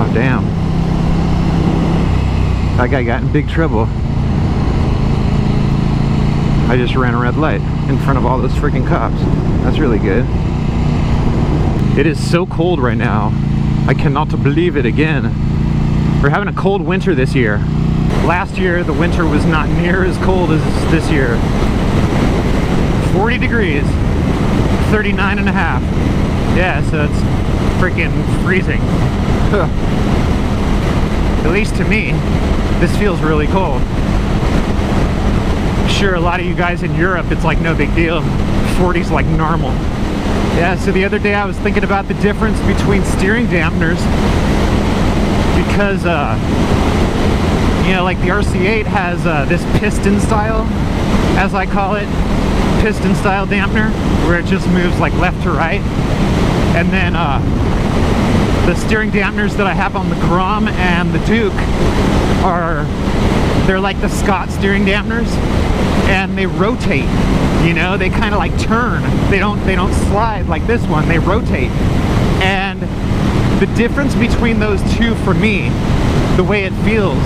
Oh, damn. That guy got in big trouble. I just ran a red light in front of all those freaking cops. That's really good. It is so cold right now. I cannot believe it again. We're having a cold winter this year. Last year, the winter was not near as cold as this year. 40 degrees, 39 and a half. Yeah, so it's freaking freezing. At least to me, this feels really cold. Sure, a lot of you guys in Europe, it's like no big deal. 40's like normal. Yeah, so the other day I was thinking about the difference between steering dampeners because, you know, like the RC8 has this Piston-Style, as I call it, Piston-Style dampener, where it just moves like left to right. And then the steering dampeners that I have on the Grom and the Duke they're like the Scott steering dampeners, and they rotate, you know, they kind of like turn. They don't slide like this one, they rotate. And the difference between those two for me, the way it feels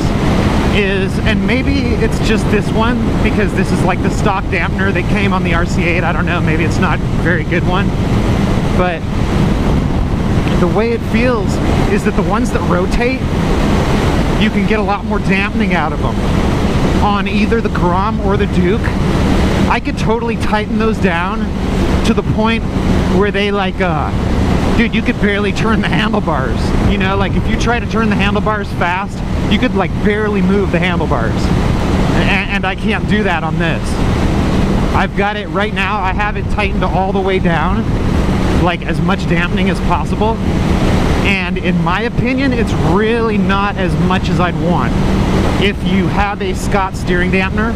is, and maybe it's just this one because this is like the stock dampener that came on the RC8, I don't know, maybe it's not a very good one, but the way it feels is that the ones that rotate, you can get a lot more dampening out of them. On either the Grom or the Duke, I could totally tighten those down to the point where they like, dude, you could barely turn the handlebars. You know, like if you try to turn the handlebars fast, you could like barely move the handlebars. And I can't do that on this. I've got it right now, I have it tightened all the way down, like as much dampening as possible. And in my opinion, it's really not as much as I'd want. If you have a Scott steering dampener,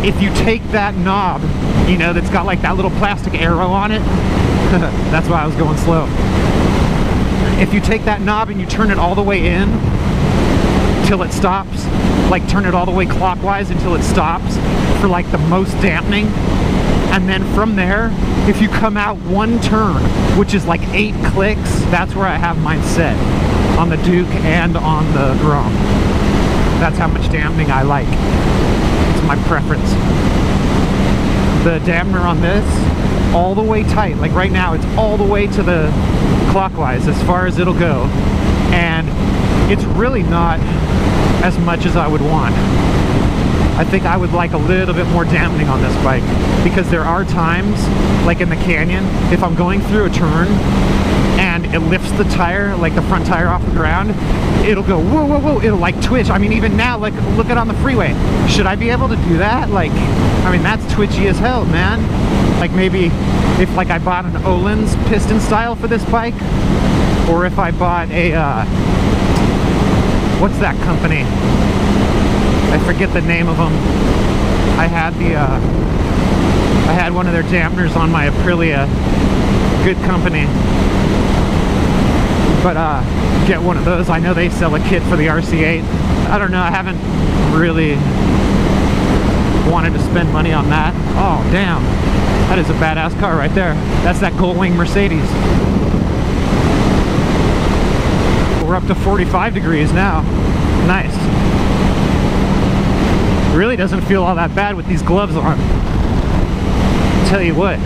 if you take that knob, you know, that's got like that little plastic arrow on it, that's why I was going slow. If you take that knob and you turn it all the way in till it stops, like turn it all the way clockwise until it stops for like the most dampening, and then from there, if you come out one turn, which is like 8 clicks, that's where I have mine set, on the Duke and on the Grom. That's how much dampening I like. It's my preference. The dampener on this, all the way tight. Like right now, it's all the way to the clockwise as far as it'll go. And it's really not as much as I would want. I think I would like a little bit more dampening on this bike, because there are times, like in the canyon, if I'm going through a turn and it lifts the tire, like the front tire off the ground, it'll go whoa, whoa, whoa, it'll like twitch. I mean, even now, like look at on the freeway. Should I be able to do that? Like, I mean, that's twitchy as hell, man. Like maybe if like I bought an Öhlins Piston-Style for this bike, or if I bought a, what's that company? I forget the name of them. I had one of their dampeners on my Aprilia. Good company. But get one of those. I know they sell a kit for the RC8. I don't know, I haven't really wanted to spend money on that. Oh, damn. That is a badass car right there. That's that Gullwing Mercedes. We're up to 45 degrees now. Nice. Really doesn't feel all that bad with these gloves on. I'll tell you what,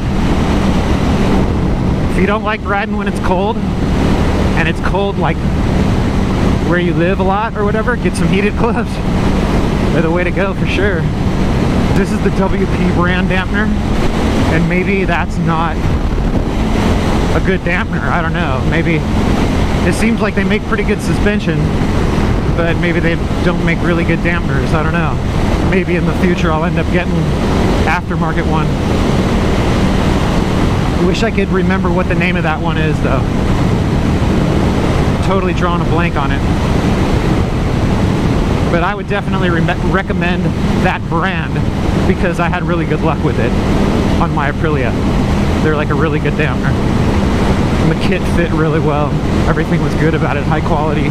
if you don't like riding when it's cold, and it's cold like where you live a lot or whatever, get some heated gloves. They're the way to go for sure. This is the WP brand dampener, and maybe that's not a good dampener. I don't know, maybe it seems like they make pretty good suspension, but maybe they don't make really good dampeners. I don't know. Maybe in the future I'll end up getting aftermarket one. I wish I could remember what the name of that one is though. Totally drawing a blank on it. But I would definitely recommend that brand because I had really good luck with it on my Aprilia. They're like a really good dampener. And the kit fit really well. Everything was good about it, high quality.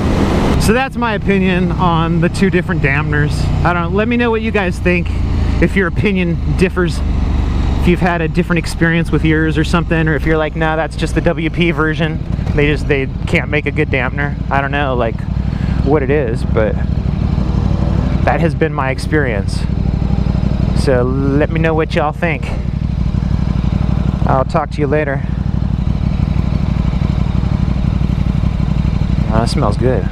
So that's my opinion on the two different dampeners. I don't know, let me know what you guys think. If your opinion differs if you've had a different experience with yours or something, or if you're like, no, that's just the WP version, they can't make a good dampener. I don't know like what it is, but that has been my experience. So let me know what y'all think. I'll talk to you later. Oh, that smells good.